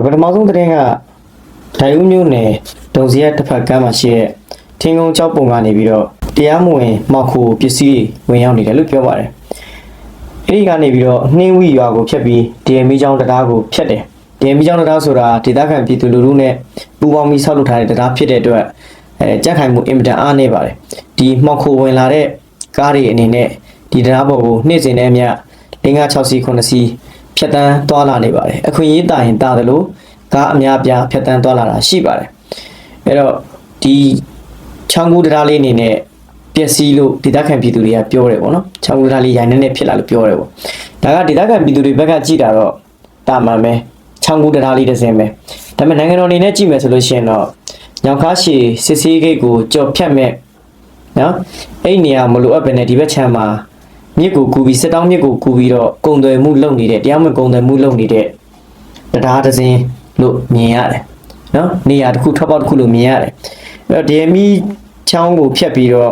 ပထမဆုံးသတင်းကဒိုင်ဦးမြို့နယ်ဒုံစီရတစ်ဖက်ကမ်းမှာရှိတဲ့ထင်းကုန်းကျောက်ပုံကနေပြီးတော့တရားမဝင်မောက်ခိုပစ္စည်းဝင်ရောက်နေတယ်လို့ပြောပါတယ်။အဲဒီကနေပြီးတော့နှင်းဝီရွာကိုဖျက်ပြီး DME ကျောင်းတရားကိုဖျက်တယ်။ DME ကျောင်းတရားဆိုတာဒေသခံပြည်သူလူထုနဲ့ပူးပေါင်းပြီးဆောက်လုပ်ထားတဲ့တရားဖြစ်တဲ့အတွက်ကြက်ခိုင်မှုအင်မတန်အားနည်းပါတယ်။ဒီမောက်ခိုဝင်လာတဲ့ကားတွေအနေနဲ့ဒီတရားပေါ်ကိုနှိမ့်စင်တဲ့အမြ5-6စီး9စီးဖြတ်တန်းသွားလာနေပါတယ်။အခွင့်အရေးတာရင်တာတယ်လို့ကားအများပြားဖြတ်တန်းသွားလာတာရှိပါတယ်။အဲ့တော့ဒီချောင်းကူတရားလေးအနေနဲ့ပျက်စီးလို့ဒေသခံပြည်သူတွေကပြောတယ်ပေါ့နော်ချောင်းကူတရားလေးရိုင်းနေဖြစ်လာလို့ပြောတယ်ပေါ့ဒါကဒေသခံပြည်သူတွေဘက်ကကြည့်တာတော့တာမှန်ပဲချောင်းကူတရားလေးတစ်စင်းပဲဒါပေမဲ့နိုင်ငံတော်အနေနဲ့ကြည့်မယ်ဆိုလို့ရှိရင်တော့ညောင်ခါရှည်စစ်စေးဂိတ်ကိုကြော်ဖြတ်မဲ့နော်အဲ့နေရာမလို့အပ်ပဲနဲ့ဒီဘက်ခြမ်းမှာမြစ်ကိုကူပြီးစစ်တောင်းမြစ်ကိုကူပြီးတော့ကုံသွယ်မှုလုပ်နေတဲ့တရားမဝင်ကုံသွယ်မှုလုပ်နေတဲ့တရားတစ်စင်းလို့မြင်ရတယ်နော်နေရာတစ်ခုထွက်ပေါက်တစ်ခုလို့မြင်ရတယ်အဲ့တော့ DME ချောင်းကိုဖြတ်ပြီးတော့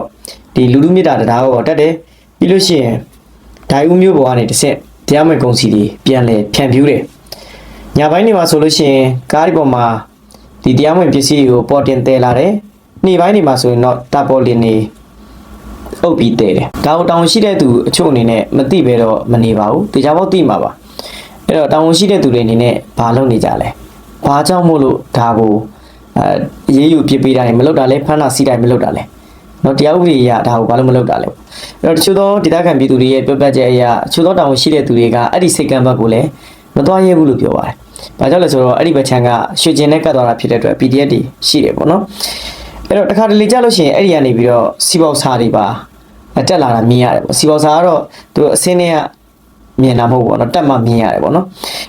ဒီလူလူမြစ်တာတရားကိုတက်တယ်ပြီးလို့ရှိရင်ဒိုင်ဦးမြို့ပေါ်ကနေတစ်ဆင့်တရားမဝင်ကုန်စီတွေပြန်လဲဖြန့်ဖြူးတယ်ညပိုင်းနေမှာဆိုလို့ရှိရင်ကားဒီပေါ်မှာဒီတရားမဝင်ပစ္စည်းကိုပေါ်တင်တဲလာတယ်နေ့ပိုင်းနေမှာဆိုရင်တော့တာပေါ်လင်နေအုပ်ပြီးတဲတယ်ဒါကိုတောင်းရှိတဲ့သူအချို့အနေနဲ့မသိပဲတော့မနေပါဘူးတရားပေါက်သိမှာပါအဲ့တော့တောင်းရှိတဲ့သူတွေအနေနဲ့ဘာလုပ်နေကြလဲဘာကြောင့်မို့လို့ဒါကိုရေးယူပြပေးတာမလုပ်တာလဲဖမ်းတာစီးတိုင်းမလုပ်တာလဲနော်တရားဥပဒေအရဒါကိုဘာလို့မလုပ်တာလဲအဲ့တော့တချို့သောဒေသခံပြည်သူတွေရဲ့ပြောပြချက်အရတချို့သောတောင်းရှိတဲ့သူတွေကအဲ့ဒီစိတ်ကံဘက်ကိုလည်းမသွားရဲဘူးလို့ပြောပါတယ်ဘာကြောင့်လဲဆိုတော့အဲ့ဒီဘက်ချမ်းကရွှေကျင်နဲ့ကတ်သွားတာဖြစ်တဲ့အတွက် PDF တွေရှိတယ်ပေါ့နော်အဲ့တော့တခါတလေကြလို့ရှိရင်အဲ့ဒီကနေပြီးတော့စီပေါစာတွေပါတက်လာတာမြင်ရတယ်ပေါ့စီပေါစာကတော့သူတို့အစင်းတွေကမြင်တာမဟုတ်ဘူးပေါ့နော်တက်မှမြင်ရတယ်ပေါ့နော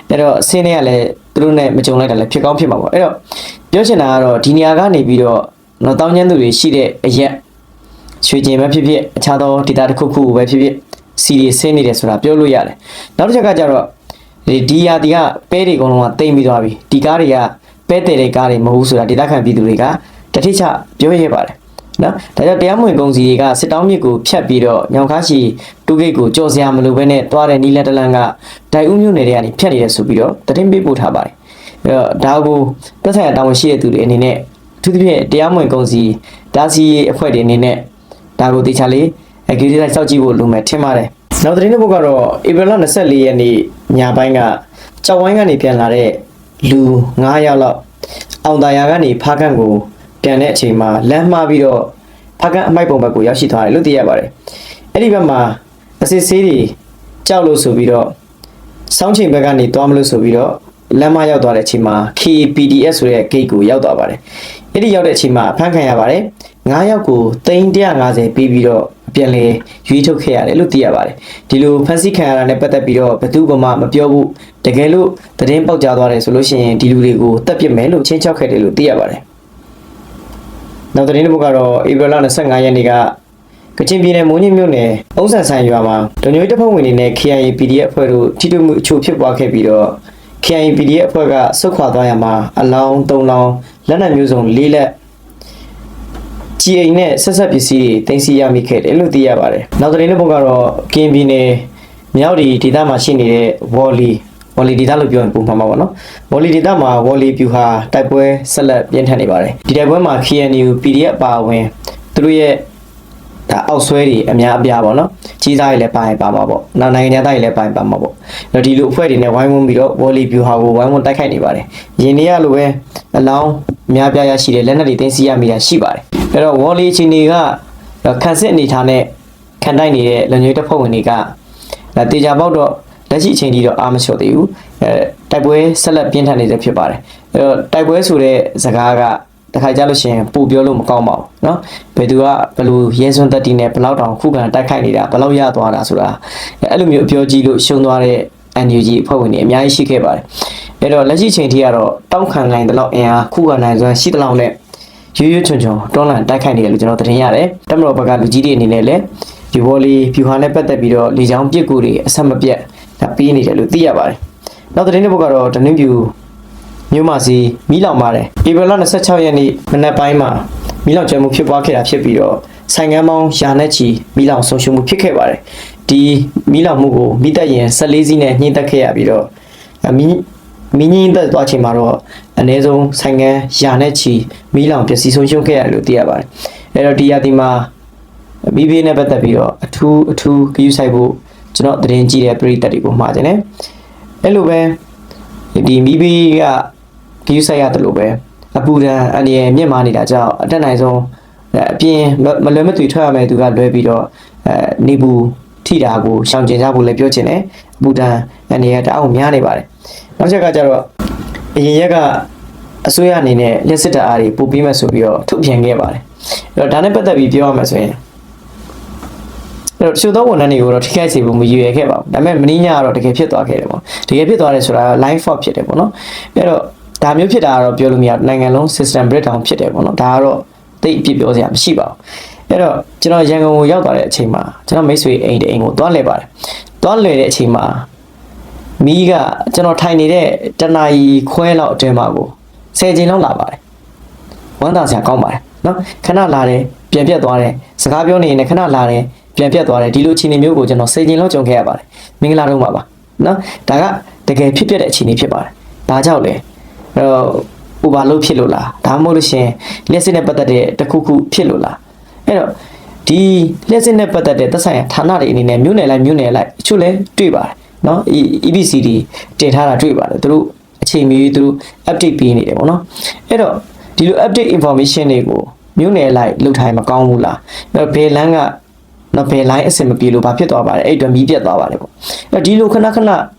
်အဲ့တော့အစင်းတွေကလည်းသူတို့နဲ့မကြုံလိုက်တာလည်းဖြစ်ကောင်းဖြစ်မှာပေါ့အဲ့တော့ပြောချင်တာကတော့ဒီနေရာကနေပြီးတော့တော့တောင်းကျမ်းသူတွေရှိတဲ့အရက်ရွှေကျင်ပဲဖြစ်ဖြစ်အခြားသောဒေတာတစ်ခုခုပဲဖြစ်ဖြစ်စီရီဆင်းနေတယ်ဆိုတာပြောလို့ရတယ်နောက်တစ်ချက်ကကြတော့ဒီယာဒီကပဲတွေအကုန်လုံးကတိမ်ပြီးသွားပြီဒီကားတွေကပဲတဲ့ကားတွေမဟုတ်ဘူးဆိုတာဒေတာခံပြည်သူတွေကတတိချပြောရပါတယ်နော်ဒါကြောင့်တရားမဝင်ကုန်စီတွေကစစ်တောင်းမြစ်ကိုဖြတ်ပြီးတော့ညောင်ခါရှိတူဂိတ်ကိုကြော်စရာမလိုဘဲနဲ့တွားတဲ့နီလန်တလန်ကဒိုင်ဦးမြို့နယ်တွေကနေဖြတ်နေတယ်ဆိုပြီးတော့တရင်ပေးပို့ထားပါတယ်အဲ့တော့ဒါကိုသက်ဆိုင်ရာတာဝန်ရှိတဲ့သူတွေအနေနဲ့အထူးသဖြင့်တရားမဝင်ကုန်စီဒါစီအဖွဲ့တွေအနေနဲ့ဒါကိုတေချာလေးဂီရီလိုက်စောက်ကြည့်ဖို့လိုမယ်ထင်ပါတယ်နောက်သတင်းတစ်ပုဒ်ကတော့ဧပြီလ24ရက်နေ့ညပိုင်းကကြောက်ဝိုင်းကနေပြန်လာတဲ့လူ9ယောက်လောက်အောင်သာယာကနေဖားကန့်ကိုပြန်တဲ့အချိန်မှာလမ်းမှားပြီးတော့ဖားကန့်အမိုက်ပုံဘက်ကိုရောက်ရှိသွားတယ်လို့သိရပါတယ်အဲ့ဒီဘက်မှာအစစ်ဆေးတွေကြောက်လို့ဆိုပြီးတော့စောင်းချိန်ဘက်ကနေတွားမလို့ဆိုပြီးတော့လမ်းမရောက်သွားတဲ့အချိန်မှာ KPDS ဆိုတဲ့ gate ကိုရောက်သွားပါတယ်အဲ့ဒီရောက်တဲ့အချိန်မှာဖမ်းခံရပါတယ်9ယောက်ကို350ပေးပြီးတော့ပြန်လေရွေးထုတ်ခဲ့ရတယ်လို့သိရပါတယ်ဒီလိုဖန်ဆီးခံရတာနဲ့ပတ်သက်ပြီးတော့ဘယ်သူမှမပြောဘူးတကယ်လို့သတင်းပေါက်ကြားသွားတယ်ဆိုလို့ရှိရင်ဒီလူတွေကိုတက်ပစ်မယ်လို့ချင်းချောက်ခဲ့တယ်လို့သိရပါတယ်နောက်သတင်းတစ်ပုဒ်ကတော့ဧပြီလ25ရက်နေ့ကကချင်ပြည်နယ်မိုးညင်းမြို့နယ်အုံးဆန်ဆိုင်ရွာမှာဒုံညွေတပ်ဖွဲ့ဝင်တွေနဲ့ KIA PDF အဖွဲ့တို့ထိတွေ့မှုအချို့ဖြစ်ပွားခဲ့ပြီးတော့ KIA PDF အဖွဲ့ကဆုတ်ခွာသွားရမှာအလောင်း3လောင်းလက်နက်မျိုးစုံ4လက်ကြီးအိမ်နဲ့ဆက်ဆက်ပစ္စည်းတွေတင်စီရမိခဲ့တယ်လို့သိရပါတယ်နောက်သတင်းတစ်ပုဒ်ကတော့ကင်းပြည်နယ်မြောက်ဒီဒေသမှာရှိနေတဲ့ဝေါ်လီဒေသလို့ပြောရင်ပုံမှန်ပါပေါ့နော်ဝေါ်လီဒေသမှာဝေါ်လီပြူဟာတိုက်ပွဲဆက်လက်ပြင်းထန်နေပါတယ်ဒီတိုက်ပွဲမှာ KNU PDF ပါဝင်သူတို့ရဲ့ဒါအောက်ဆွဲတွေအများအပြားပေါ့နော်ကြီးစားတွေလည်းပါမှာပေါ့နောက်နိုင်ငံသားတွေလည်းပါမှာပေါ့အဲ့ဒီလိုအဖွဲ့တွေနဲ့ဝိုင်းဝန်းပြီးတော့ဝေါ်လီပြူဟာကိုဝိုင်းဝန်းတိုက်ခိုက်နေပါတယ်ယင်းနေရလိုပဲအလောင်းအများပြားရရှိတဲ့လက်နက်တွေတင်စီရမိတာရှိပါတယ်အဲ့တော့ဝေါ်လီအချင်းတွေကခံစစ်အနေထားနဲ့ခံတိုက်နေတဲ့လူမျိုးတပ်ဖွဲ့ဝင်တွေကတေချာပေါက်တော့လက်ရှိအချိန်ထိတော့အားမလျှော့သေးဘူးတိုက်ပွဲဆက်လက်ပြင်းထန်နေတယ်ဖြစ်ပါတယ်အဲ့တော့တိုက်ပွဲဆိုတဲ့စကားကတခါကြလို့ရှိရင်ပို့ပြောလို့မကောင်းပါဘူးเนาะဘယ်သူကဘယ်လိုရဲစွမ်းတက်တီနဲ့ဘယ်လောက်တောင်ခုခံတိုက်ခိုက်နေတာဘယ်လောက်ရသွားတာဆိုတာအဲ့လိုမျိုးအပြောကြည့်လို့ရှုံသွားတဲ့ NUG အဖွဲ့ဝင်တွေအများကြီးရှိခဲ့ပါတယ်အဲ့တော့လက်ရှိချိန်ထိကတော့တောက်ခံနိုင်တဲ့လောက်အင်အားခုခံနိုင်စွမ်းရှိတဲ့လောက်နဲ့ရွရွချွန်ချွန်တွန်းလှန်တိုက်ခိုက်နေတယ်လို့ကျွန်တော်သတင်းရတယ်တက်မတော်ဘက်ကလူကြီးတွေအနေနဲ့လည်းဒီဘော်လီဖြူဟာနဲ့ပတ်သက်ပြီးတော့လေချောင်းပစ်ကူတွေအဆက်မပြတ်ပေးနေတယ်လို့သိရပါတယ်နောက်သတင်းတစ်ပုဒ်ကတော့ဒနင်းပြူမြို့မှာစီမီးလောင်ပါတယ်ဧပြီလ26ရက်နေ့မနက်ပိုင်းမှာမီးလောင်ကျွမ်းမှုဖြစ်ပွားခဲ့တာဖြစ်ပြီးတော့ဆိုင်ကမ်းပေါင်းရာနဲ့ချီမီးလောင်ဆုံးရှုံးမှုဖြစ်ခဲ့ပါတယ်ဒီမီးလောင်မှုကိုမိသက်ရင်14စီးနဲ့ညှိတက်ခဲ့ရပြီးတော့ မင်းကြီးတက်သွားချိန်မှာတော့အနည်းဆုံးဆိုင်ငံရာနဲ့ချီမီးလောင်ပျက်စီးဆုံးရှုံးခဲ့ရတယ်လို့သိရပါတယ်အဲ့တော့ဒီရာသီမှာမီးဘေးနဲ့ပတ်သက်ပြီးတော့အထူးဂရုစိုက်ဖို့ကျွန်တော်သတင်းကြည့်တဲ့ပရိသတ်တွေကိုမှားတယ်အဲ့လိုပဲဒီမီးဘေးကဂရုစိုက်ရတယ်လို့ပဲအပူဒဏ်အန္တရာယ်မြင့်မားနေတာကြောင့်အတက်နိုင်ဆုံးအပြင်မလွယ်မသွေထွက်ရမယ်သူကလွဲပြီးတော့နေဘူးထိတာကိုရှောင်ကျဉ်ကြဖို့လည်းပြောချင်တယ်အပူဒဏ်အန္တရာယ်တအားများနေပါတယ်နောက်ချက်ကကျတော့အရင်ရက်ကအစိုးရအနေနဲ့လက်စစ်တအားတွေပို့ပြီးမှဆိုပြီးတော့ထုတ်ပြန်ခဲ့ပါတယ်အဲ့တော့ဒါနဲ့ပတ်သက်ပြီးပြောရမှာဆိုရင်အဲ့တော့ချို့သောဝန်ထမ်းတွေကိုတော့ထိခိုက်စေဖို့မရည်ရွယ်ခဲ့ပါဘူးဒါပေမဲ့မင်းညကတော့တကယ်ဖြစ်သွားခဲ့တယ်ပေါ့တကယ်ဖြစ်သွားတယ်ဆိုတာ line fault ဖြစ်တယ်ပေါ့နော်အဲ့တော့ဒါမျိုးဖြစ်တာကတော့ပြောလို့မရနိုင်ငံလုံး system breakdown ဖြစ်တယ်ပေါ့နော်ဒါကတော့သိအပြစ်ပြောစရာမရှိပါဘူးအဲ့တော့ကျွန်တော်ရန်ကုန်ကိုရောက်သွားတဲ့အချိန်မှာကျွန်တော်မိတ်ဆွေအိမ်ကိုသွားလဲပါတယ်သွားလဲတဲ့အချိန်မှာမီးကကျွန်တော်ထိုင်နေတဲ့တနာရီခွဲလောက်အတွင်းမှာကို10ချိန်လောက်လာပါတယ်ဝမ်းသာစရာကောင်းပါတယ်နော်ခဏလာတယ်ပြန်ပြတ်သွားတယ်စကားပြောနေရင်ခဏလာတယ်ပြန်ပြတ်သွားတယ်ဒီလိုအခြေအနေမျိုးကိုကျွန်တော်10ချိန်လောက်ကြုံခဲ့ရပါတယ်မင်္ဂလာတုန်းပါနော်ဒါကတကယ်ဖြစ်ပျက်တဲ့အခြေအနေဖြစ်ပါတယ်ဘာကြောင့်လဲအဲ့တော့ဥပါလို့ဖြစ်လို့လားဒါမှမဟုတ်လို့ရှင်လက်စစ်နဲ့ပတ်သက်တဲ့တခုခုဖြစ်လို့လားအဲ့တော့ဒီလက်စစ်နဲ့ပတ်သက်တဲ့သက်ဆိုင်ရာဌာနတွေအနေနဲ့မြို့နယ်လိုက်အချို့လဲတွေ့ပါတယ်နော် EBCD တင်ထားတာတွေ့ပါတယ်သူတို့အချိန်မီသူတို့ update ပေးနေတယ်ပေါ့နော်အဲ့တော့ဒီလို update information တွေကိုမြို့နယ်လိုက်လုပ်ထားရင်မကောင်းဘူးလားအဲ့တော့ဘယ်လမ်းကနော်ဘယ် line အဆင်မပြေလို့ဘာဖြစ်သွားပါလဲအဲ့အတွက်မီးပြတ်သွားပါတယ်ပေါ့အဲ့တော့ဒီလိုခဏ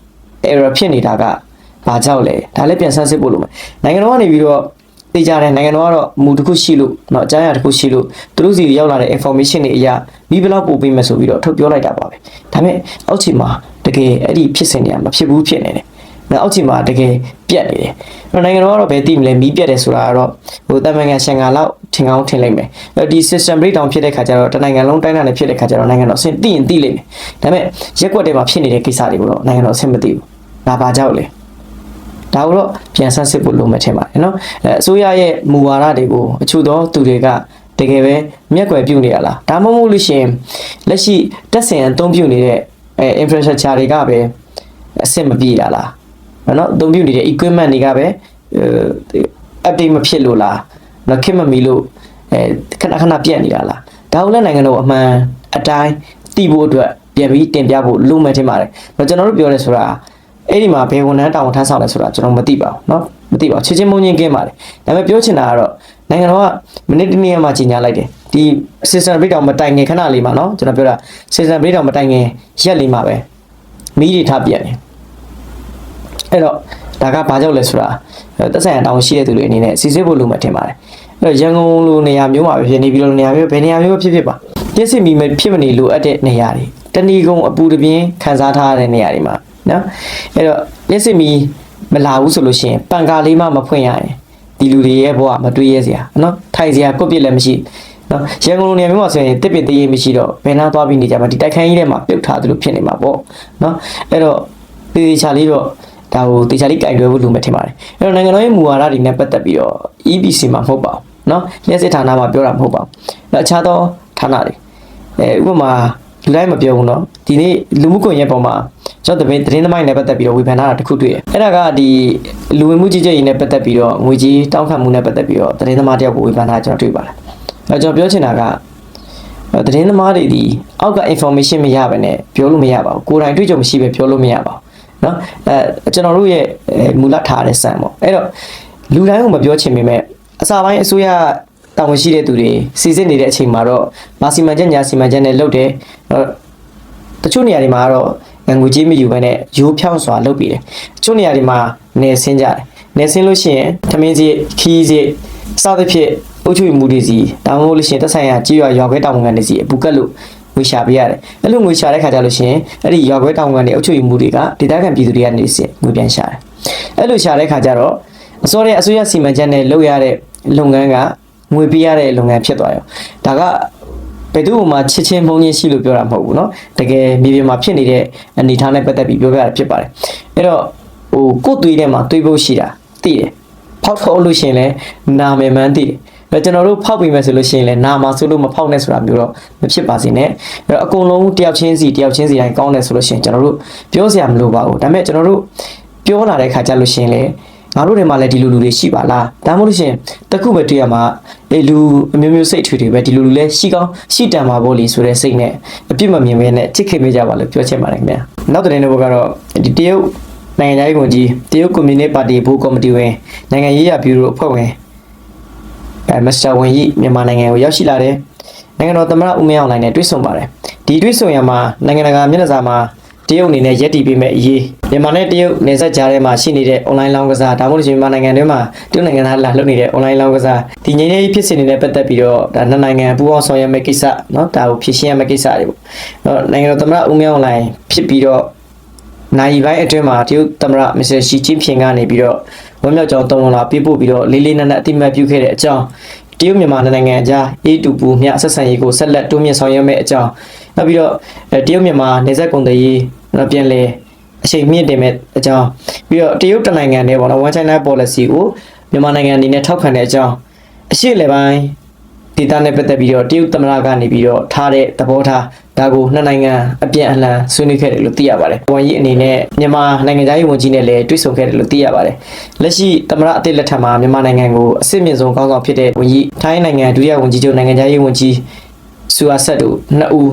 error ဖြစ်နေတာကဘာကြောင့်လဲဒါလည်းပြန်ဆန်းစစ်ဖို့လိုမယ်နိုင်ငံတော်ကနေပြီးတော့သိကြတယ်နိုင်ငံတော်ကတော့မူတစ်ခုရှိလို့เนาะအကြမ်းအရာတစ်ခုရှိလို့သူတို့စီရောက်လာတဲ့ information တွေအရာမိဘလောက်ပို့ပေးမယ်ဆိုပြီးတော့ထုတ်ပြောလိုက်တာပါပဲဒါပေမဲ့အောက်ခြေမှာတကယ်အဲ့ဒီဖြစ်စဉ်တွေကမဖြစ်ဘူးဖြစ်နေတယ်နောက်အောက်ခြေမှာတကယ်ပြတ်နေတယ်အဲ့နိုင်ငံတော်ကတော့ဘယ်သိမလဲမီးပြတ်တယ်ဆိုတာကတော့ဟိုတမန်ကန်ရှန်ကာလောက်ထင်ကောင်းထင်လိုက်မယ်အဲ့ဒီ system breakdown ဖြစ်တဲ့ခါကျတော့တနိုင်ငံလုံးတိုင်းနဲ့ဖြစ်တဲ့ခါကျတော့နိုင်ငံတော်အဆင်သိရင်သိလိမ့်မယ်ဒါပေမဲ့ရက်ကွက်တွေမှာဖြစ်နေတဲ့ကိစ္စတွေကိုတော့နိုင်ငံတော်အဆင်မသိဘူးဒါဘာကြောင့်လဲဒါကိုတော့ပြန်ဆန်းစစ်ဖို့လိုမယ်ထင်ပါတယ်နော်အစိုးရရဲ့မူဝါဒတွေကိုအချို့သောသူတွေကတကယ်ပဲမျက်ကွယ်ပြုနေရလားဒါမှမဟုတ်လို့ရှိရင်လက်ရှိတက်ဆင်အသုံးပြုနေတဲ့infrastructure တွေကပဲအဆင်မပြေလားနော်အသုံးပြုနေတဲ့ equipment တွေကပဲupdate မဖြစ်လို့လားနော်ခင်မမီလို့ခဏပြတ်နေတာလားဒါကိုလည်းနိုင်ငံတော်အမှန်အတိုင်းသိဖို့အတွက်ပြန်ပြီးတင်ပြဖို့လိုမယ်ထင်ပါတယ်ကျွန်တော်တို့ပြောရဲဆိုတာအဲ့ဒီမှာဘယ်ဝန်ထမ်းတာဝန်ထမ်းဆောင်လဲဆိုတာကျွန်တော်မသိပါဘူးเนาะမသိပါဘူးချင်းမုံချင်းကင်းပါတယ်ဒါပေမဲ့ပြောချင်တာကတော့နိုင်ငံတော်ကမိနစ်တစ်နေ့မှကြီးညာလိုက်တယ်ဒီ system breakdown မတိုင်ခင်ခဏလေးမှာเนาะကျွန်တော်ပြောတာ system breakdown မတိုင်ခင်ရက်လေးမှာပဲမီးတွေထားပြတ်နေအဲ့တော့ဒါကဘာကြောင့်လဲဆိုတာသက်ဆိုင်ရာတာဝန်ရှိတဲ့သူတွေအနေနဲ့စီစစ်ဖို့လိုမှထင်ပါတယ်အဲ့တော့ရန်ကုန်လိုနေရာမျိုးမှာပဲဖြစ်နေပြီးတော့နေရာမျိုးဘယ်နေရာမျိုးဖြစ်ပါပြည့်စုံမီဖြစ်မနေလိုအပ်တဲ့နေရာတွေတဏီကုံအပူတပြင်းခန်းစားထားတဲ့နေရာတွေမှာနော်အဲ့တော့လက်စစ်မီမလာဘူးဆိုလို့ရှိရင်ပန်ကာလေးမှမဖွင့်ရရင်ဒီလူတွေရဲ့ဘဝမတွေးရစရာနော်ထိုင်စရာကွက်ပြစ်လည်းမရှိနော်ရန်ကုန်လိုနေရာမျိုးမှာဆိုရင်တစ်ပင်တရေမရှိတော့ဘယ်နာသွားပြီးနေကြမှာဒီတိုက်ခန်းကြီးထဲမှာပြုတ်ထားသလိုဖြစ်နေမှာပေါ့နော်အဲ့တော့တေချာလေးတော့ဒါကိုတေချာလေးကင်တွဲဖို့လိုမှထင်ပါတယ်အဲ့တော့နိုင်ငံတော်ရဲ့မူဝါဒတွေနဲ့ပတ်သက်ပြီးတော့ EBC မှာမဟုတ်ပါဘူးနော်လက်စစ်ဌာနမှာပြောတာမဟုတ်ပါဘူးနောက်အခြားသောဌာနတွေဥပမာလူတိုင်းမပြောဘူးနော်ဒီနေ့လူမှုကွန်ရက်ပေါ်မှာကျွန်တော်သတင်းသမိုင်းနဲ့ပတ်သက်ပြီးတော့ဝေဖန်ထားတာတစ်ခုတွေ့တယ်အဲ့ဒါကဒီလူဝင်မှုကြီးကြပ်ရေးနဲ့ပတ်သက်ပြီးတော့ငွေကြီးတောင်းခံမှုနဲ့ပတ်သက်ပြီးတော့သတင်းသမားတယောက်ကိုဝေဖန်ထားကျွန်တော်တွေ့ပါတယ်အဲ့ကျွန်တော်ပြောချင်တာကသတင်းသမားတွေဒီအောက်က information မရဘဲနဲ့ပြောလို့မရပါဘူးကိုယ်တိုင်တွေ့ကြုံမရှိပဲပြောလို့မရပါဘူးနော်ကျွန်တော်တို့ရဲ့မူလထားတဲ့စံပေါ့အဲ့တော့လူတိုင်းကိုမပြောချင်ပေမဲ့အစာပိုင်းအစိုးရတာဝန်ရှိတဲ့သူတွေစီစစ်နေတဲ့အချိန်မှာတော့မာစီမန်ချက်ညာစီမန်ချက်နဲ့လုပ်တယ်တချို့နေရာတွေမှာတော့ငွေကြေးမယူဘဲနဲ့ရိုးဖြောင်းစွာလုပ်ပြီးတယ်တချို့နေရာတွေမှာနေဆင်းကြတယ်နေဆင်းလို့ရှိရင်ထမင်းစီခီးစီစသဖြင့်အုပ်ချုပ်မှုတွေစီဒါမှမဟုတ်လို့ရှိရင်သက်ဆိုင်ရာကြေးရွာခွဲတောင်ကန်တွေစီအပူကတ်လို့ငွေရှာပေးရတယ်အဲ့လိုငွေရှာတဲ့ခါကျလို့ရှိရင်အဲ့ဒီရွာခွဲတောင်ကန်တွေအုပ်ချုပ်မှုတွေကဒေသခံပြည်သူတွေကနေစီငွေပြန်ရှာတယ်အဲ့လိုရှာတဲ့ခါကျတော့အစိုးရစီမံချက်နဲ့လုပ်ရတဲ့လုပ်ငန်းကငွေပေးရတဲ့လုပ်ငန်းဖြစ်သွားရောဒါကဘယ်သူမှချစ်ချင်းမုန်းချင်းရှိလို့ပြောတာမဟုတ်ဘူးเนาะတကယ်မြေပြင်မှာဖြစ်နေတဲ့အနေအထားနဲ့ပတ်သက်ပြီးပြောပြတာဖြစ်ပါတယ်အဲ့တော့ဟိုကိုယ်သွေးထဲမှာသွေးပုတ်ရှိတာသိတယ်ဖောက်ထုတ်လို့ရှိရင်လည်းနာမယ်မှန်းသိတယ်အဲ့ကျွန်တော်တို့ဖောက်ပြီးမယ်ဆိုလို့ရှိရင်လည်းနာမှာဆိုလို့မဖောက်နဲ့ဆိုတာမျိုးတော့မဖြစ်ပါစေနဲ့အဲ့တော့အကုန်လုံးတယောက်ချင်းစီတိုင်းကောင်းတယ်ဆိုလို့ရှိရင်ကျွန်တော်တို့ပြောစရာမလိုပါဘူးဒါပေမဲ့ကျွန်တော်တို့ ပြောလာတဲ့ခါကြလို့ရှင်လေငါတို့တွေမှာလည်းဒီလူတွေရှိပါလားဒါမှမဟုတ်လို့ရှင်တခုပဲတွေ့ရမှာလူအမျိုးမျိုးစိတ်ထွေတွေပဲဒီလူလည်းရှိကောင်းရှိတန်ပါဖို့လေဆိုတဲ့စိတ်နဲ့အပြစ်မမြင်ဘဲနဲ့ချစ်ခင်ပေးကြပါလို့ပြောချင်ပါတယ်ခင်ဗျာနောက်တဲ့နေ့ဘက်ကတော့ဒီတရုတ်နိုင်ငံသားရေးဝန်ကြီးတရုတ်ကွန်မြူနစ်ပါတီဘိုးကော်မတီဝင်နိုင်ငံရေးရာဘျူရိုအဖွဲ့ဝင်မစ္စတာဝန်ကြီးမြန်မာနိုင်ငံကိုရောက်ရှိလာတယ်နိုင်ငံတော်သမ္မတဦးမင်းအောင်လှိုင်နဲ့တွေ့ဆုံပါတယ်ဒီတွေ့ဆုံရမှာနိုင်ငံတကာမျက်နှာစာမှာတရုတ်အနေနဲ့ရည်တည်ပေးမဲ့အရေးမြန်မာနဲ့တရုတ်နယ်စပ်ကြားထဲမှာရှိနေတဲ့ online လောင်းကစားဒါမှမဟုတ်မြန်မာနိုင်ငံတွင်းမှာတရုတ်နိုင်ငံသားလာလုပ်နေတဲ့ online လောင်းကစားဒီငြိမ်းချမ်းရေးဖြစ်စဉ်တွေနဲ့ပတ်သက်ပြီးတော့ဒါနှစ်နိုင်ငံပူးပေါင်းဆောင်ရွက်မဲ့ကိစ္စเนาะဒါကိုဖြည့်ရှင်းရမယ့်ကိစ္စတွေပေါ့နိုင်ငံတော်သမ္မတဦးမင်းအောင်လှိုင်ဖြစ်ပြီးတော့နိုင်ပိုင်းအတွင်းမှာတရုတ်သမ္မတမစ္စတာရှီကျင်းဖျင်ကနေပြီးတော့ဝမ်းမြောက်ကြောင်းတောင်းဝန်လာပြပို့ပြီးတော့လေးလေးနက်နက်အတိမတ်ပြုခဲ့တဲ့အကြောင်းတရုတ်မြန်မာနိုင်ငံအကြားအေးတူပူမြဆက်ဆံရေးကိုဆက်လက်တိုးမြင့်ဆောင်ရွက်မယ့်အကြောင်းနောက်ပြီးတော့တရုတ်မြန်မာနယ်စပ်ကုန်သွယ်ရေးပြန်လည်အချိန်မြင့်တင်မဲ့အကြောင်းပြီးတော့တရုတ်တနိုင်ငံနဲ့ပေါ့နော် One China policy ကိုမြန်မာနိုင်ငံအနေနဲ့ထောက်ခံတဲ့အကြောင်းအရှိလေပိုင်းဒေသနဲ့ပတ်သက်ပြီးတော့တရုတ်သမ္မတကနေပြီးတော့ထားတဲ့သဘောထားဒါကိုနှစ်နိုင်ငံအပြန်အလှန်ဆွေးနွေးခဲ့တယ်လို့သိရပါတယ်။ဝန်ကြီးအနေနဲ့မြန်မာနိုင်ငံသားရေးဝန်ကြီးနဲ့လည်းတွေ့ဆုံခဲ့တယ်လို့သိရပါတယ်။လက်ရှိသမ္မတအသစ်လက်ထက်မှာမြန်မာနိုင်ငံကိုအစစ်မြင့်ဆုံးခေါင်းဆောင်ဖြစ်တဲ့ဝန်ကြီးထိုင်းနိုင်ငံဒုတိယဝန်ကြီးချုပ်နိုင်ငံသားရေးဝန်ကြီးဆူအာဆက်တို့နှစ်ဦ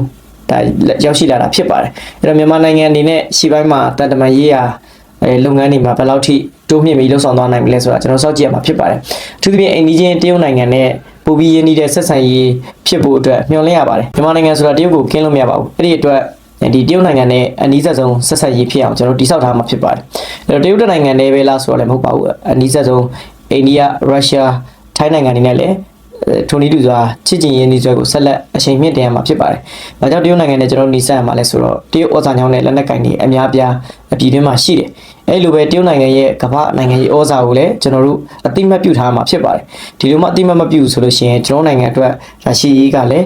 းဒါရောက်ရှိလာတာဖြစ်ပါတယ်။အဲ့တော့မြန်မာနိုင်ငံအနေနဲ့ရှေ့ပိုင်းမှာတန်တမာရေးရာလုပ်ငန်းတွေမှာဘယ်လောက်ထိတိုးမြင့်ပြီးလှုပ်ဆောင်သွားနိုင်မလဲဆိုတာကျွန်တော်စောင့်ကြည့်ရမှာဖြစ်ပါတယ်။အထူးသဖြင့်အိန္ဒိယတရုတ်နိုင်ငံနဲ့ပူပြီးရင်းနှီးတဲ့ဆက်ဆံရေးဖြစ်ဖို့အတွက်မျှော်လင့်ရပါတယ်မြန်မာနိုင်ငံဆိုတာတရုတ်ကိုကင်းလို့မရပါဘူးအဲ့ဒီအတွက်ဒီတရုတ်နိုင်ငံနဲ့အနီးစပ်ဆုံးဆက်ဆံရေးဖြစ်အောင်ကျွန်တော်တိစောက်ထားမှာဖြစ်ပါတယ်အဲ့တော့တရုတ်နိုင်ငံနဲ့ပဲလားဆိုတော့လည်းမဟုတ်ပါဘူးအနီးစပ်ဆုံးအိန္ဒိယရုရှားထိုင်းနိုင်ငံတွေနဲ့လည်းထိုနည်းတူစွာချစ်ကြည်ရင်းနှီးစွဲကိုဆက်လက်အချိန်မြင့်တင်ရမှာဖြစ်ပါတယ်။ဒါကြောင့်တရုတ်နိုင်ငံနဲ့ကျွန်တော်နှီးစပ်ရမှာလဲဆိုတော့တရုတ်ဩဇာညောင်းတဲ့လက်နက်ကိုင်တွေအများပြားအပြည်တွင်းမှာရှိတယ်။အဲလိုပဲတရုတ်နိုင်ငံရဲ့ကမ္ဘာနိုင်ငံရေးဩဇာကိုလည်းကျွန်တော်တို့အတိမတ်ပြုထားမှာဖြစ်ပါတယ်။ဒီလိုမှအတိမတ်မပြုဆိုလို့ရှိရင်ကျွန်တော်နိုင်ငံအတွက်ရရှိရေးကလည်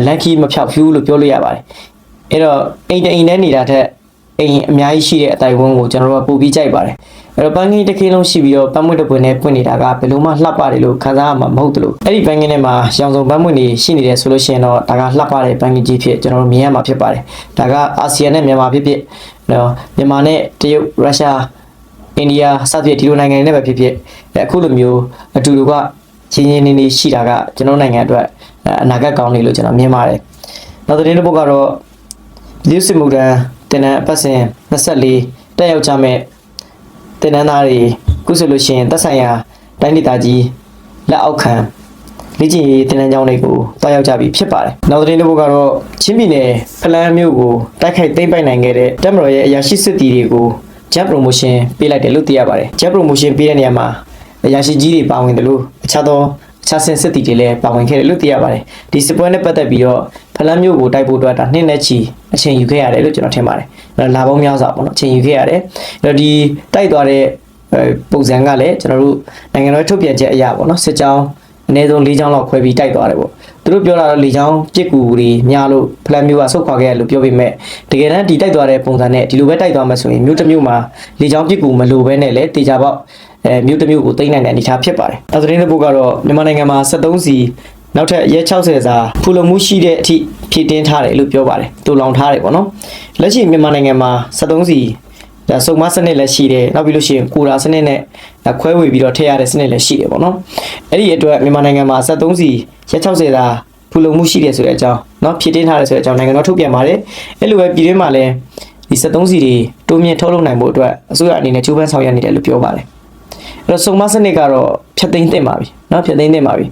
းလန်ခီမဖြောက်ဖြူးလို့ပြောလို့ရပါတယ်။အဲတော့အိမ်နဲ့နေတာထက်အိမ်အများကြီးရှိတဲ့အတိုင်းဝန်းကိုကျွန်တော်တို့ပို့ပြီးကြိုက်ပါတယ်။အဲ့တော့ပန်းကင်းတစ်ခင်းလုံးရှိပြီးတော့ပန်းမွေးတစ်ပွင့်နဲ့ပွင့်နေတာကဘယ်လိုမှလှပတယ်လို့ခံစားရမှာမဟုတ်ဘူးလို့အဲ့ဒီပန်းကင်းထဲမှာရောင်စုံပန်းမွေးနေရှိနေတယ်ဆိုလို့ရှိရင်တော့ဒါကလှပတဲ့ပန်းကင်းကြီးဖြစ်ကျွန်တော်တို့မြင်ရမှာဖြစ်ပါတယ်ဒါကအာဆီယံနဲ့မြန်မာဖြစ်နော်မြန်မာနဲ့တရုတ်ရုရှားအိန္ဒိယစသဖြင့်ဒီလိုနိုင်ငံတွေနဲ့ပဲဖြစ်အခုလိုမျိုးအတူတူကချင်းချင်းနေနေရှိတာကကျွန်တော်နိုင်ငံအတွက်အနာဂတ်ကောင်းနေလို့ကျွန်တော်မြင်ပါတယ်နောက်သတင်းတစ်ပုဒ်ကတော့လူစစ်မှုထမ်းတင်နန်းအပတ်စဉ်24တက်ရောက်ကြမဲ့တင်နန်းသားတွေခုဆိုလို့ရှိရင်သက်ဆိုင်ရာတိုင်းဒေသကြီးလက်အောက်ခံလေ့ကျင့်ရေးတင်နန်းကျောင်းတွေကိုတွားရောက်ကြပြီဖြစ်ပါတယ်။နောက်သတင်းတစ်ပုဒ်ကတော့ချင်းပြည်နယ်ဖလန်းမြို့ကိုတိုက်ခိုက်သိမ်းပိုက်နိုင်ခဲ့တဲ့တပ်မတော်ရဲ့အရာရှိစစ်တီတွေကို Job promotion ပေးလိုက်တယ်လို့သိရပါတယ်။ Job promotion ပေးတဲ့နေရာမှာအရာရှိကြီးတွေပါဝင်တယ်လို့အခြားဆင်စစ်တီတွေလည်းပါဝင်ခဲ့တယ်လို့သိရပါတယ်။ဒီစစ်ပွဲနဲ့ပတ်သက်ပြီးတော့ဖလန်းမြို့ကိုတိုက်ဖို့အတွက်ဒါနှစ်နဲ့ချီအချိန်ယူခဲ့ရတယ်လို့ကျွန်တော်ထင်ပါတယ်။လာပေါင်းများစွာပေါ့နော်အချိန်ယူခဲ့ရတယ်။အဲ့တော့ဒီတိုက်သွားတဲ့ပုံစံကလည်းကျွန်တော်တို့နိုင်ငံတော်ထုတ်ပြန်ချက်အရာပေါ့နော်စစ်ကြောင်းအနည်းဆုံး၄ကြောင်းလောက်ခွဲပြီးတိုက်သွားတယ်ပေါ့သူတို့ပြောတာတော့၄ကြောင်းပြစ်ကူတွေများလို့ဖလန်မျိုးကဆုတ်ခွာခဲ့ရလို့ပြောပေမဲ့တကယ်တမ်းဒီတိုက်သွားတဲ့ပုံစံနဲ့ဒီလိုပဲတိုက်သွားမှဆိုရင်မြို့တစ်မြို့မှာ၄ကြောင်းပြစ်ကူမလိုဘဲနဲ့လည်းတေချာပေါက်မြို့တစ်မြို့ကိုတိမ့်နိုင်တဲ့အနေအထားဖြစ်ပါတယ်။နောက်သတင်းတစ်ပုဒ်ကတော့မြန်မာနိုင်ငံမှာ73စီနောက်ထပ်ရဲ60စာဖူလုံမှုရှိတဲ့အထိဖြည့်တင်းထားတယ်လို့ပြောပါတယ်။တူလောင်ထားတယ်ပေါ့နော်။လက်ရှိမြန်မာနိုင်ငံမှာ73စီဒါစုံမစနစ်လည်းရှိတယ်နောက်ပြီးလို့ရှိရင်ကိုရာစနစ်နဲ့ခွဲဝေပြီးတော့ထည့်ရတဲ့စနစ်လည်းရှိတယ်ပေါ့နော်အဲ့ဒီအတွက်မြန်မာနိုင်ငံမှာ73စီရက်60သာဖူလုံမှုရှိတယ်ဆိုတဲ့အကြောင်းเนาะဖြည့်တင်းထားတယ်ဆိုတဲ့အကြောင်းနိုင်ငံတော်ထုတ်ပြန်ပါတယ်အဲ့လိုပဲပြည်တွင်းမှာလည်းဒီ73စီတွေတိုးမြင့်ထုတ်လုပ်နိုင်ဖို့အတွက်အစိုးရအနေနဲ့ကြိုးပမ်းဆောင်ရွက်နေတယ်လို့ပြောပါတယ်အဲ့တော့စုံမစနစ်ကတော့ဖြတ်သိမ်းသင့်ပါပြီเนาะဖြတ်သိမ်းသင့်ပါပြီ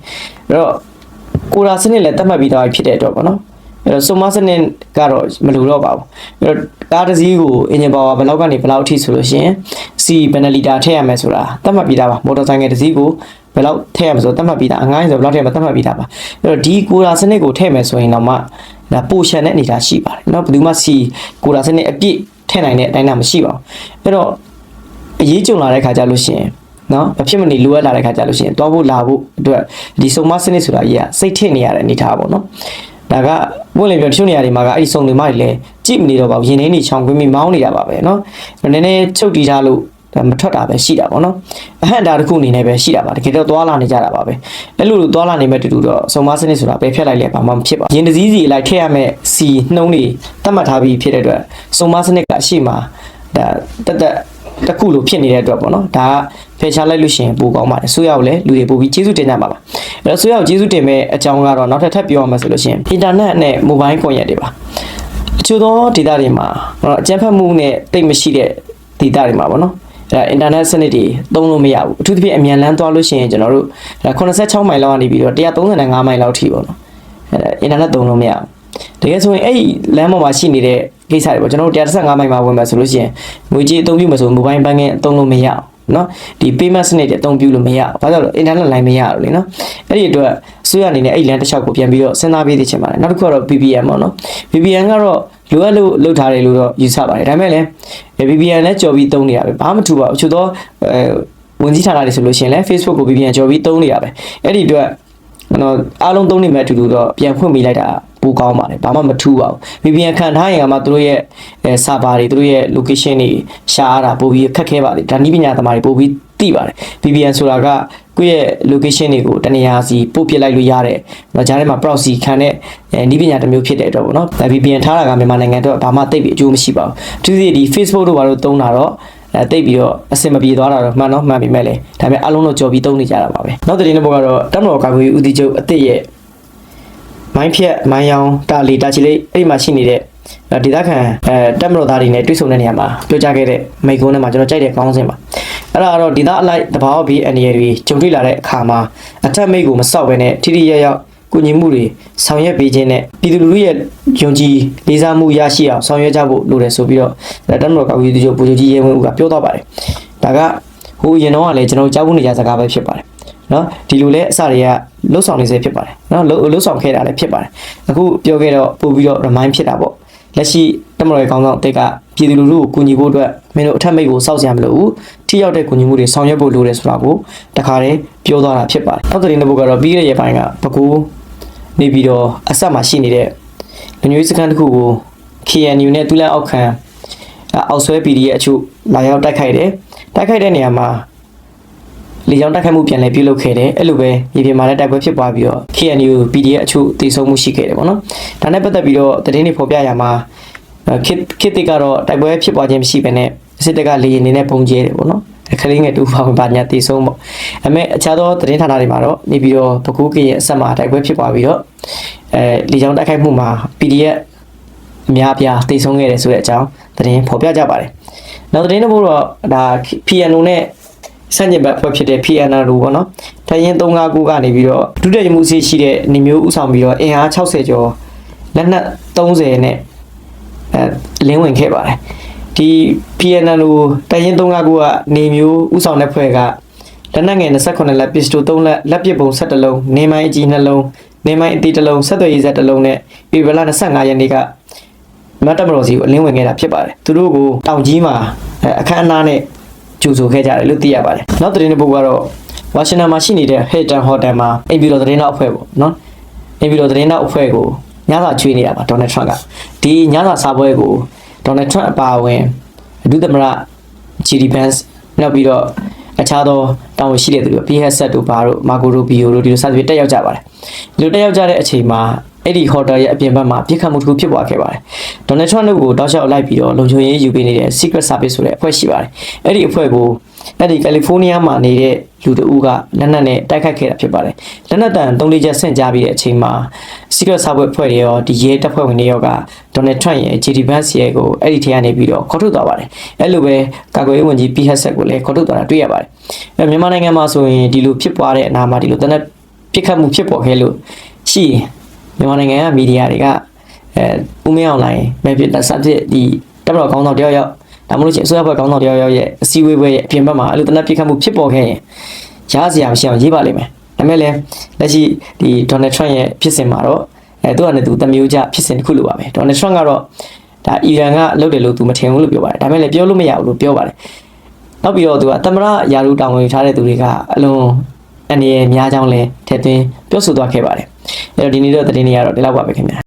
အဲ့တော့ကိုရာစနစ်လည်းတတ်မှတ်ပြီးသားဖြစ်တဲ့အတွက်ပေါ့နော်အဲ့တော့စုံမစနစ်ကတော့မလိုတော့ပါဘူးအဲ့တော့ကားတစ်စီးကိုအင်ဂျင်ပါဝါဘယ်လောက်ကနေဘယ်လောက်အထိဆိုလို့ရှိရင်စီဘယ်နှလီတာထည့်ရမယ်ဆိုတာသတ်မှတ်ပြီးသားပါမော်တော်ဆိုင်ကတစ်စီးကိုဘယ်လောက်ထည့်ရမယ်ဆိုသတ်မှတ်ပြီးသားအငိုင်းဆိုဘယ်လောက်ထည့်ရမယ်သတ်မှတ်ပြီးသားပါအဲ့တော့ဒီကိုရာစနစ်ကိုထည့်မယ်ဆိုရင်တော့မှဒါပိုရှန်တဲ့အနေအထားရှိပါတယ်เนาะဘယ်သူမှစီကိုရာစနစ်အပြည့်ထည့်နိုင်တဲ့အတိုင်းအတာမရှိပါဘူးအဲ့တော့အရေးကြုံလာတဲ့ခါကျလို့ရှိရင်နော်မဖြစ်မနေလိုအပ်လာတဲ့ခါကျလို့ရှိရင်တွားဖို့လာဖို့အတွက်ဒီစုံမစနစ်ဆိုတာကြီးကစိတ်ထစ်နေရတဲ့အနေအထားပေါ့နော်ဒါကဘုန်းလေးပြောတချို့နေရာတွေမှာကအဲ့ဒီစုံတွေမှလည်းကြည့်မနေတော့ပါဘူးရင်ထဲနေချောင်းကွင်းပြီးမောင်းနေတာပါပဲเนาะနည်းနည်းချုပ်တီးထားလို့မထွက်တာပဲရှိတာပေါ့နော်အဟန့်တာတစ်ခုအနေနဲ့ပဲရှိတာပါတကယ်တော့သွားလာနေကြတာပါပဲအဲ့လိုသွားလာနေမဲ့တူတူတော့စုံမစနစ်ဆိုတာပဲဖြတ်လိုက်လဲဘာမှမဖြစ်ပါဘူးရင်တစည်းစီလိုက်ထည့်ရမဲ့စီနှုံးတွေတတ်မှတ်ထားပြီးဖြစ်တဲ့အတွက်စုံမစနစ်ကအရှိမဒါတက် တစ်ခုလိုဖြစ်နေတဲ့အတွက်ပေါ့နော်ဒါကဖယ်ရှားလိုက်လို့ရှိရင်ပိုကောင်းပါတယ်ဆိုရအောင်လဲလူတွေပိုပြီးကျေးဇူးတင်ကြပါပါအဲ့တော့ဆိုရအောင်ကျေးဇူးတင်မဲ့အကြောင်းကတော့နောက်ထပ်ပြောရမှာဆိုလို့ရှိရင်အင်တာနက်နဲ့မိုဘိုင်းကွန်ရက်တွေပါအချို့သောဒေတာတွေမှာအကြမ်းဖက်မှုနဲ့တိတ်မရှိတဲ့ဒေတာတွေမှာပေါ့နော်အင်တာနက်စနစ်တွေသုံးလို့မရဘူးအထူးသဖြင့်အမြန်လန်းသွားလို့ရှိရင်ကျွန်တော်တို့86မိုင်လောက်ကနေပြီးတော့135မိုင်လောက်ထိပေါ့နော်အင်တာနက်သုံးလို့မရဘူးတကယ်ဆိုရင်အဲ့လမ်းပေါ်မှာရှိနေတဲ့ကိစ္စတွေပေါ့ကျွန်တော်တို့135မိုင်မှာဝင်မယ်ဆိုလို့ရှိရင်ငွေကြေးအသုံးပြုမယ်ဆိုမိုဘိုင်းဘဏ်ကသုံးလို့မရဘူးနော်ဒီ payment စနစ်တွေအသုံးပြုလို့မရဘူးဘာလို့လဲ internet line မရဘူးလေနော်အဲ့ဒီအတွက်အစိုးရအနေနဲ့အဲ့လမ်းတစ်လျှောက်ကိုပြန်ပြီးတော့စဉ်းစားပေးသိချင်ပါတယ်နောက်တစ်ခုကတော့ VPN ပေါ့နော် VPN ကတော့လိုအပ်လို့လုပ်ထားတယ်လို့တော့ယူဆပါတယ်ဒါပေမဲ့လည်း VPN လည်းကြော်ပြီးသုံးနေတာပဲဘာမှမထူပါဘူးအချို့တော့ဝင်ကြီးဌာနတွေဆိုလို့ရှိရင်လည်း Facebook ကို VPN ကြော်ပြီးသုံးနေတာပဲအဲ့ဒီအတွက်အားလုံးသုံးနေမဲ့အတူတူတော့ပြန်ဖွင့်ပေးလိုက်တာပိုကောင်းပါတယ်ဘာမှမထူပါဘူး VPN ခံထားရင်ကမှသူတို့ရဲ့ server တွေသူတို့ရဲ့ location တွေရှာရတာပိုပြီးခက်ခဲပါတယ်ဒါနည်းပညာသမားတွေပိုပြီးသိပါတယ် VPN ဆိုတာကကိုယ့်ရဲ့ location တွေကိုတနေရာစီပို့ပစ်လိုက်လို့ရတယ်။ကြားထဲမှာ proxy ခံတဲ့နည်းပညာတစ်မျိုးဖြစ်တဲ့အတွက်ပေါ့နော်။ VPN ထားတာကမြန်မာနိုင်ငံအတွက်ဘာမှသိပ်ပြီးအကျိုးမရှိပါဘူး။သူဒီ Facebook တို့ဘာလို့သုံးတာတော့တိတ်ပြီးတော့အဆင်မပြေသွားတာတော့မှန်တော့မှန်ပြီမဲ့လေဒါပေမဲ့အလုံးလုံးကြော်ပြီးသုံးနေကြတာပါပဲနောက်သတင်းတစ်ပုဒ်ကတော့တပ်မတော်ကာကွယ်ရေးဦးစီးချုပ်အသစ်ရဲ့မိုင်းဖြတ်မိုင်းရောင်တာလီတာချီလေးအဲ့ဒီမှာရှိနေတဲ့ဒေသခံတပ်မတော်သားတွေနဲ့တွေ့ဆုံတဲ့နေရာမှာပြောကြားခဲ့တဲ့မိန့်ခွန်းထဲမှာကျွန်တော်ကြိုက်တဲ့ခေါင်းစဉ်ပါအဲ့ဒါကတော့ဒေသအလိုက်တဘာဝဘီအန်ရီတွေကြုံတွေ့လာတဲ့အခါမှာအထက်မိတ်ကိုမစောက်ဘဲနဲ့ထိထိရောက်ရောက်ကုညီမှုတွေဆောင်ရွက်ပေးခြင်းနဲ့ပြည်သူလူထုရဲ့ယုံကြည်လေးစားမှုရရှိအောင်ဆောင်ရွက်ကြဖို့လိုတယ်ဆိုပြီးတော့တပ်မတော်ကာကွယ်ရေးဦးစီးချုပ်ဗိုလ်ချုပ်ကြီးရဲဝင်းဦးကပြောသွားပါတယ်ဒါကဟိုရင်တော့ကလည်းကျွန်တော်ကြားဖို့နေကြစကားပဲဖြစ်ပါတယ်နော်ဒီလိုလဲအစတွေကလှုပ်ဆောင်နေစေဖြစ်ပါတယ်နော်လှုပ်ဆောင်ခဲ့တာလည်းဖြစ်ပါတယ်အခုပြောခဲ့တော့ပို့ပြီးတော့ remind ဖြစ်တာပေါ့လက်ရှိတပ်မတော်ရဲ့ခေါင်းဆောင်တစ်ကပြည်သူလူထုကိုကူညီဖို့အတွက်မင်းတို့အထက်မိတ်ကိုစောက်စရာမလိုဘူးထိရောက်တဲ့ကူညီမှုတွေဆောင်ရွက်ဖို့လိုတယ်ဆိုတာကိုတခါတည်းပြောသွားတာဖြစ်ပါတယ်နောက်သတင်းတစ်ပုဒ်ကတော့ပြီးခဲ့တဲ့ရက်ပိုင်းကပကူနေပြီးတော့အဆက်မှာရှိနေတဲ့လူမျိုးစခန်းတစ်ခုကို KNU နဲ့တူလန်အောက်ခံအောက်ဆွဲ PD ရဲ့အချို့လာရောက်တိုက်ခိုက်တယ်တိုက်ခိုက်တဲ့နေရာမှာလေကြောင်းတိုက်ခိုက်မှုပြန်လည်ပြုလုပ်ခဲ့တယ်အဲ့လိုပဲမြေပြင်မှာလည်းတိုက်ပွဲဖြစ်ပွားပြီးတော့ KNU PD ရဲ့အချို့တည်ဆုံမှုရှိခဲ့တယ်ပေါ့နော်ဒါနဲ့ပတ်သက်ပြီးတော့သတင်းတွေဖော်ပြရမှာခေတ်ကတော့တိုက်ပွဲဖြစ်ပွားခြင်းမရှိဘဲနဲ့စစ်တပ်ကလေရင်နေနဲ့ပုံကျဲတယ်ပေါ့နော်ခလေးငယ်တူပါဘာညာတည်ဆုံပေါ့အမေအခြားသောသတင်းဌာနတွေမှာတော့နေပြီးတော့ပကူးကရဲ့အဆက်မှာတိုက်ပွဲဖြစ်ပွားပြီးတော့လေကြောင်းတိုက်ခိုက်မှုမှာ PDF အများပြားတည်ဆုံခဲ့တယ်ဆိုတဲ့အကြောင်းသတင်းဖော်ပြကြပါတယ်နောက်သတင်းတစ်ပုဒ်တော့ဒါ PNO နဲ့စံကျင်ဘက်ဖွဲ့ဖြစ်တဲ့ PNR ပေါ့နော်ထရင်359ကနေပြီးတော့ဒုတိယမှုစီရှိတဲ့နေမျိုးဥဆောင်ပြီးတော့အင်အား60ကျော်လက်နက်30နဲ့လင်းဝင်ခဲ့ပါတယ်ဒီ PNR တရင်359ကနေမျိုးဥဆောင်တဲ့ဖွဲ့ကလက်နက်ငယ်28လက်ပစ္စတို3လက်လက်ပစ်ပုံ17လုံးနေမိုင်းအကြီး2လုံးနေမိုင်းအတီ1လုံးဆက်သွယ်ရေးဆက်1လုံးနဲ့ဧပြီလ25ရက်နေ့ကမတ်တမတော်စီကိုအလင်းဝင်ခဲ့တာဖြစ်ပါတယ်သူတို့ကိုတောင်ကြီးမှာအခမ်းအနားနဲ့ကျူဆိုခဲ့ကြတယ်လို့သိရပါတယ်နောက်သတင်းတစ်ပုဒ်ကတော့ဝါရှင်တန်မှာရှိနေတဲ့ Hilton Hotel မှာအိမ်ပြည်တော်သတင်းတော်အဖွဲ့ပေါ့နော်အိမ်ပြည်တော်သတင်းတော်အဖွဲ့ကိုညစာချွေးနေတာပါဒေါ်နယ်ထရန့်ကဒီညစာစားပွဲကိုဒေါ်နယ်ထရန့်အပါအဝင်ဒုသမ္မတ JD Vance နောက်ပြီးတော့အခြားသောတာဝန်ရှိတဲ့သူတွေ PHS တို့ဘာတို့မာကိုရိုဘီယိုတို့ဒီလိုစသဖြင့်တက်ရောက်ကြပါတယ်ဒီလိုတက်ရောက်ကြတဲ့အချိန်မှာအဲ့ဒီဟိုတယ်ရဲ့အပြင်ဘက်မှာပြစ်ခတ်မှုတစ်ခုဖြစ်ပွားခဲ့ပါတယ်ဒေါ်နယ်ထရန့်တို့ကိုတောက်လျှောက်လိုက်ပြီးတော့လုံခြုံရေးယူပေးနေတဲ့ Secret Service ဆိုတဲ့အဖွဲ့ရှိပါတယ်အဲ့ဒီအဖွဲ့ကိုအဲ့ဒီကယ်လီဖိုးနီးယားမှာနေတဲ့လူတဦးကလက်နက်နဲ့တိုက်ခိုက်ခဲ့တာဖြစ်ပါတယ်လက်နက်တန်3-4ချက်ဆင့်ကြားပြီးတဲ့အချိန်မှာ Secret Service အဖွဲ့တွေရောဒီရဲတပ်ဖွဲ့ဝင်တွေရောကဒေါ်နယ်ထရန့်ရဲ့ JD Vance ရဲ့ကိုအဲ့ဒီထဲကနေပြီးတော့ခေါ်ထုတ်သွားပါတယ်အဲ့လိုပဲကာကွယ်ရေးဝန်ကြီး PHS ကိုလည်းခေါ်ထုတ်သွားတာတွေ့ရပါတယ်မြန်မာနိုင်ငံမှာဆိုရင်ဒီလိုဖြစ်ပွားတဲ့အနာမှာဒီလိုတနက်ပြစ်ခတ်မှုဖြစ်ပေါ်ခဲ့လို့ရှိမြန်မာနိုင်ငံကမီဒီယာတွေကဦးမင်းအောင်လိုင်းပဲဖြစ်တာစသဖြင့်ဒီတပ်မတော်ကောင်းဆောင်တယောက်ယောက်ဒါမှမဟုတ်အစိုးရဘက်ကောင်းဆောင်တယောက်ယောက်ရဲ့အစည်းအဝေးပွဲရဲ့အပြင်ဘက်မှာအဲ့လိုတနက်ပြစ်ခတ်မှုဖြစ်ပေါ်ခဲ့ရင်ရားစရာမရှိအောင်ရေးပါလိမ့်မယ်ဒါပေမဲ့လည်းလက်ရှိဒီဒေါ်နယ်ထရန့်ရဲ့ဖြစ်စဉ်မှာတော့သူကလည်းသူတမျိုးကြဖြစ်စဉ်တစ်ခုလိုပါပဲဒေါ်နယ်ထရန့်ကတော့ဒါအီရန်ကလုပ်တယ်လို့သူမထင်ဘူးလို့ပြောပါတယ်ဒါပေမဲ့လည်းပြောလို့မရဘူးလို့ပြောပါတယ်နောက်ပြီးတော့သူကသမ္မတယာရုတောင်းဝင်ထားတဲ့သူတွေကအလုံးအနေနဲ့များကြောင်းလဲထည့်သွင်းပြောဆိုသွားခဲ့ပါတယ်အဲ့တော့ဒီနေ့တော့သတင်းတွေကတော့ဒီလောက်ပါပဲခင်ဗျာ